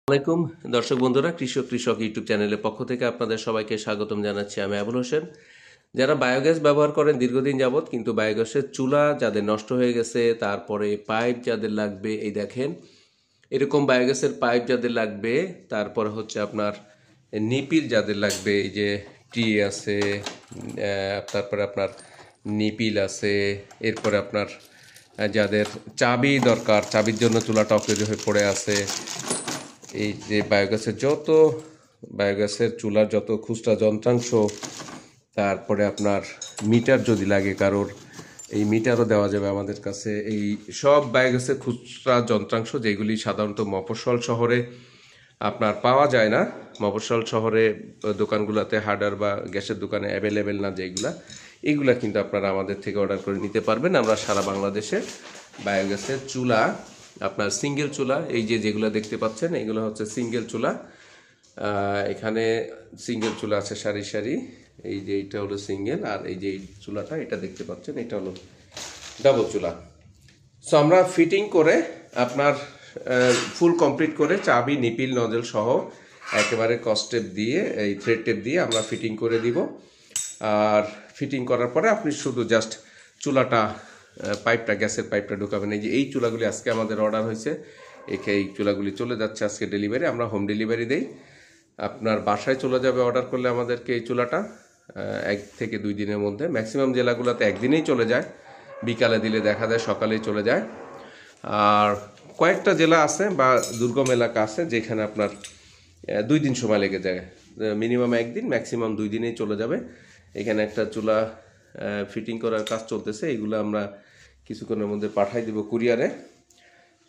আসসালামাইকুম দর্শক বন্ধুরা, কৃষক ইউটিউব চ্যানেলের পক্ষ থেকে আপনাদের সবাইকে স্বাগতম জানাচ্ছি। আমি আবুল হোসেন। যারা বায়োগ্যাস ব্যবহার করেন দীর্ঘদিন যাবৎ, কিন্তু বায়োগ্যাসের চুলা যাদের নষ্ট হয়ে গেছে, তারপরে পাইপ যাদের লাগবে, এই দেখেন এরকম বায়োগ্যাসের পাইপ যাদের লাগবে, তারপরে হচ্ছে আপনার নিপিল যাদের লাগবে, এই যে টি আছে, তারপরে আপনার নিপিল আছে, এরপরে আপনার যাদের চাবি দরকার, চাবির জন্য চুলাটা অকেজো হয়ে পড়ে আছে, এই যে বায়োগ্যাসের চুলার যত খুচরা যন্ত্রাংশ, তারপরে আপনার মিটার যদি লাগে কারোর, এই মিটারও দেওয়া যাবে আমাদের কাছে। এই সব বায়োগ্যাসের খুচরা যন্ত্রাংশ যেগুলি সাধারণত মফস্বল শহরে আপনার পাওয়া যায় না, মফস্বল শহরে দোকানগুলোতে হার্ডওয়্যার বা গ্যাসের দোকানে অ্যাভেলেবেল না এইগুলা কিন্তু আপনারা আমাদের থেকে অর্ডার করে নিতে পারবেন। আমরা সারা বাংলাদেশে বায়োগ্যাসের চুলা, আপনার সিঙ্গেল চুলা, এই যেগুলো দেখতে পাচ্ছেন এইগুলো হচ্ছে সিঙ্গেল চুলা। এখানে সিঙ্গেল চুলা আছে সারি সারি, এই যে এইটা হলো সিঙ্গেল, আর এই যে চুলাটা এটা দেখতে পাচ্ছেন এটা হলো ডাবল চুলা। সো আমরা ফিটিং করে আপনার ফুল কমপ্লিট করে চাবি, নিপিল, নজল সহ একেবারে কস্টেপ দিয়ে, এই থ্রেড টেপ দিয়ে আমরা ফিটিং করে দিব। আর ফিটিং করার পরে আপনি শুধু জাস্ট চুলাটা, গ্যাসের পাইপটা ঢুকাবেন। এই যে এই চুলাগুলি আজকে আমাদের অর্ডার হয়েছে, এই চুলাগুলি চলে যাচ্ছে আজকে ডেলিভারি। আমরা হোম ডেলিভারি দেই, আপনার বাসায় চলে যাবে অর্ডার করলে আমাদেরকে এই চুলাটা 1 থেকে 2 দিনের মধ্যে। ম্যাক্সিমাম জেলাগুলোতে একদিনেই চলে যায়, বিকালে দিলে দেখা যায় সকালেই চলে যায়। আর কয়েকটা জেলা আছে বা দুর্গম এলাকা আছে যেখানে আপনার 2 দিন সময় লেগে যায়। মিনিমাম 1 দিন, ম্যাক্সিমাম 2 দিনেই চলে যাবে। এখানে একটা চুলা ফিটিং করার কাজ চলতেছে, এইগুলো আমরা কিছুক্ষণের মধ্যে পাঠাই দেব কুরিয়ারে।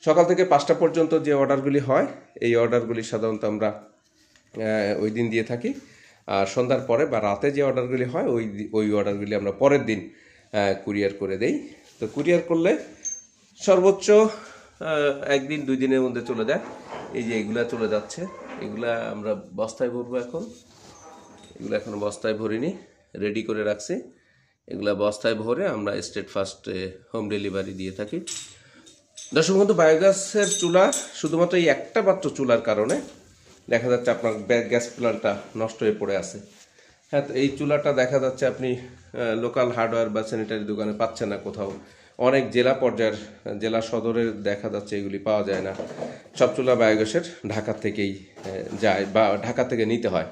সকাল থেকে 5টা পর্যন্ত যে অর্ডারগুলি হয়, এই অর্ডারগুলি সাধারণত আমরা ওই দিন দিয়ে থাকি। আর সন্ধ্যার পরে বা রাতে যে অর্ডারগুলি হয়, ওই অর্ডারগুলি আমরা পরের দিন কুরিয়ার করে দেই। তো কুরিয়ার করলে সর্বোচ্চ 1 দিন 2 দিনের মধ্যে চলে যায়। এই যে এগুলা চলে যাচ্ছে, এগুলা আমরা বস্তায় ভরবো এখন। এগুলো এখন বস্তায় ভরিনি, রেডি করে রাখছি। এগুলা বস্তায় ভরে আমরা স্টেট ফার্স্ট হোম ডেলিভারি দিয়ে থাকি। দর্শক বন্ধু, বায়োগ্যাসের চুলা শুধুমাত্র এই একটা মাত্র চুলার কারণে দেখা যাচ্ছে আপনার গ্যাস প্ল্যান্টটা নষ্ট হয়ে পড়ে আছে। হ্যাঁ, তো এই চুলাটা দেখা যাচ্ছে আপনি লোকাল হার্ডওয়্যার বা স্যানিটারি দোকানে পাচ্ছেন না কোথাও। অনেক জেলা পর্যায়ের, জেলা সদরের দেখা যাচ্ছে এগুলি পাওয়া যায় না। সব চুলা বায়োগ্যাসের ঢাকা থেকেই যায় বা ঢাকা থেকে নিতে হয়।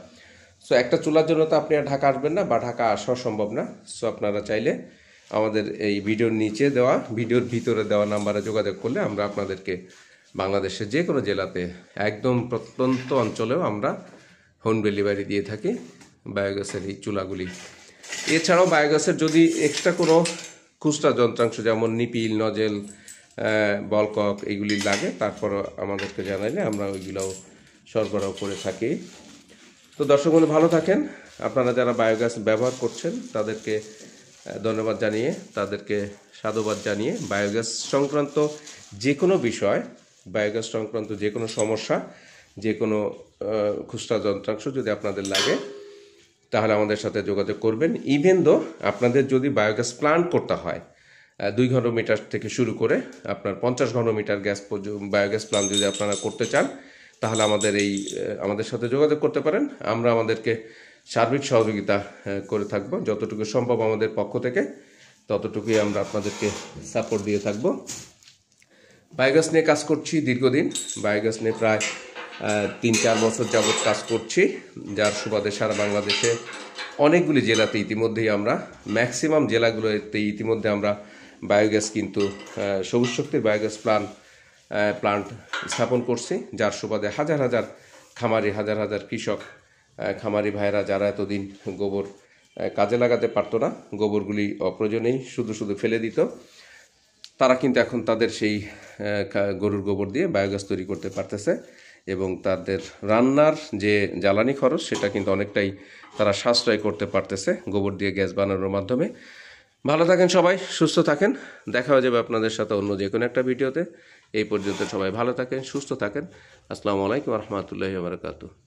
সো একটা চুলার জন্য তো আপনি আর ঢাকা আসবেন না বা ঢাকা আসা সম্ভব না। সো আপনারা চাইলে আমাদের এই ভিডিওর নিচে দেওয়া, ভিডিওর ভিতরে দেওয়া নাম্বারে যোগাযোগ করলে আমরা আপনাদেরকে বাংলাদেশের যে কোনো জেলাতে, একদম প্রত্যন্ত অঞ্চলেও আমরা হোম ডেলিভারি দিয়ে থাকি বায়োগ্যাসের এই চুলাগুলি। এছাড়াও বায়োগ্যাসের যদি এক্সট্রা কোনো খুচরা যন্ত্রাংশ যেমন নিপিল, নজেল, বলকক এইগুলি লাগে, তারপর আমাদেরকে জানাইলে আমরা ওইগুলোও সরবরাহ করে থাকি। তো দর্শক বন্ধু, ভালো থাকেন। আপনারা যারা বায়োগ্যাস ব্যবহার করছেন তাদেরকে ধন্যবাদ জানিয়ে, তাদেরকে সাধুবাদ জানিয়ে, বায়োগ্যাস সংক্রান্ত যে কোনো বিষয়, বায়োগ্যাস সংক্রান্ত যে কোনো সমস্যা, যে কোনো খুচরা যন্ত্রাংশ যদি আপনাদের লাগে তাহলে আমাদের সাথে যোগাযোগ করবেন। ইভেন দো আপনাদের যদি বায়োগ্যাস প্লান্ট করতে হয়, 2 ঘনমিটার থেকে শুরু করে আপনার 50 ঘনমিটার বায়োগ্যাস প্লান্ট যদি আপনারা করতে চান, তাহলে আমাদের সাথে যোগাযোগ করতে পারেন। আমরা আমাদেরকে সার্বিক সহযোগিতা করে থাকব, যতটুকু সম্ভব আমাদের পক্ষ থেকে ততটুকুই আমরা আপনাদেরকে সাপোর্ট দিয়ে থাকব। বায়োগ্যাস নিয়ে কাজ করছি দীর্ঘদিন, বায়োগ্যাস নিয়ে প্রায় 3-4 বছর যাবৎ কাজ করছি, যার সুবাদে সারা বাংলাদেশে অনেকগুলি জেলাতে ইতিমধ্যেই আমরা, ম্যাক্সিমাম জেলাগুলোতে ইতিমধ্যে আমরা বায়োগ্যাস কিন্তু সবুজ শক্তির বায়োগ্যাস প্লান্ট স্থাপন করছি, যার সুবাদে হাজার হাজার খামারি, হাজার হাজার কৃষক, খামারি ভাইরা যারা এতদিন গোবর কাজে লাগাতে পারতো না, গোবরগুলি অপ্রয়োজনেই শুধু শুধু ফেলে দিত, তারা কিন্তু এখন তাদের সেই গরুর গোবর দিয়ে বায়োগ্যাস তৈরি করতে পারতেছে এবং তাদের রান্নার যে জ্বালানি খরচ সেটা কিন্তু অনেকটাই তারা সাশ্রয় করতে পারতেছে গোবর দিয়ে গ্যাস বানানোর মাধ্যমে। ভালো থাকেন সবাই, সুস্থ থাকেন। দেখা হয়ে যাবে আপনাদের সাথে অন্য যে কোনো একটা ভিডিওতে। এই পর্যন্ত সবাই ভালো থাকেন, সুস্থ থাকেন। আসসালামু আলাইকুম ওয়া রাহমাতুল্লাহি ওয়া বারাকাতুহু।